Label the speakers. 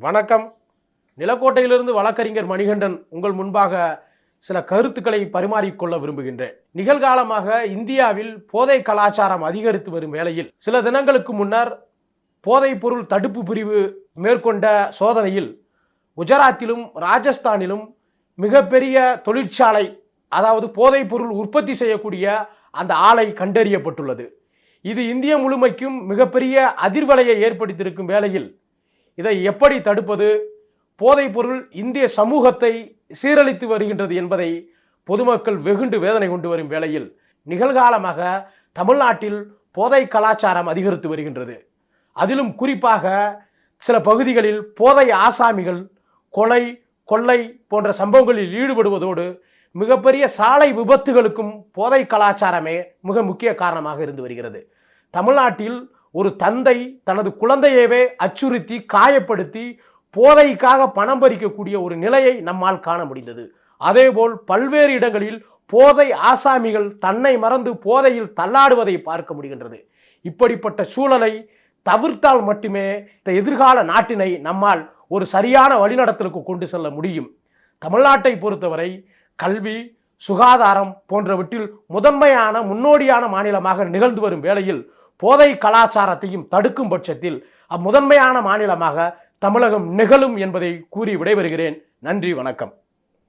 Speaker 1: வணக்கம். நிலக்கோட்டையிலிருந்து வழக்கறிஞர் மணிகண்டன் உங்கள் முன்பாக சில கருத்துக்களை பரிமாறிக்கொள்ள விரும்புகின்றேன். நிகழ்காலமாக இந்தியாவில் போதை கலாச்சாரம் அதிகரித்து வரும் வேளையில் சில தினங்களுக்கு முன்னர் போதைப் பொருள் தடுப்பு பிரிவு மேற்கொண்ட சோதனையில் குஜராத்திலும் ராஜஸ்தானிலும் மிகப்பெரிய தொழிற்சாலை, அதாவது போதைப் பொருள் உற்பத்தி செய்யக்கூடிய அந்த ஆலை கண்டறியப்பட்டுள்ளது. இது இந்திய முழுமைக்கும் மிகப்பெரிய அதிர்வலையை ஏற்படுத்தியிருக்கும் வேளையில் இதை எப்படி தடுப்பது, போதைப் பொருள் இந்திய சமூகத்தை சீரழித்து வருகின்றது என்பதை பொதுமக்கள் வெகுண்டு வேதனை கொண்டு வரும் வேளையில் நிகழ்காலமாக தமிழ்நாட்டில் போதை கலாச்சாரம் அதிகரித்து வருகின்றது. அதிலும் குறிப்பாக சில பகுதிகளில் போதை ஆசாமிகள் கொலை, கொள்ளை போன்ற சம்பவங்களில் ஈடுபடுவதோடு மிகப்பெரிய சாலை விபத்துகளுக்கும் போதை கலாச்சாரமே மிக முக்கிய காரணமாக இருந்து வருகிறது. தமிழ்நாட்டில் ஒரு தந்தை தனது குழந்தையவே அச்சுறுத்தி காயப்படுத்தி போதைக்காக பணம் பறிக்கக்கூடிய ஒரு நிலையை நம்மால் காண முடிந்தது. அதேபோல் பல்வேறு இடங்களில் போதை ஆசாமிகள் தன்னை மறந்து போதையில் தள்ளாடுவதை பார்க்க முடிகின்றது. இப்படிப்பட்ட சூழலை தவிர்த்தால் மட்டுமே இந்த எதிர்கால நாட்டினை நம்மால் ஒரு சரியான வழிநடத்தலுக்கு கொண்டு செல்ல முடியும். தமிழ்நாட்டை பொறுத்தவரை கல்வி, சுகாதாரம் போன்றவற்றில் முதன்மையான முன்னோடியான மாநிலமாக நிகழ்ந்து வரும் வேளையில் போதை கலாச்சாரத்தையும் தடுக்கும் பட்சத்தில் முதன்மையான மாநிலமாக தமிழகம் நிகழும் என்பதை கூறி விடைபெறுகிறேன். நன்றி, வணக்கம்.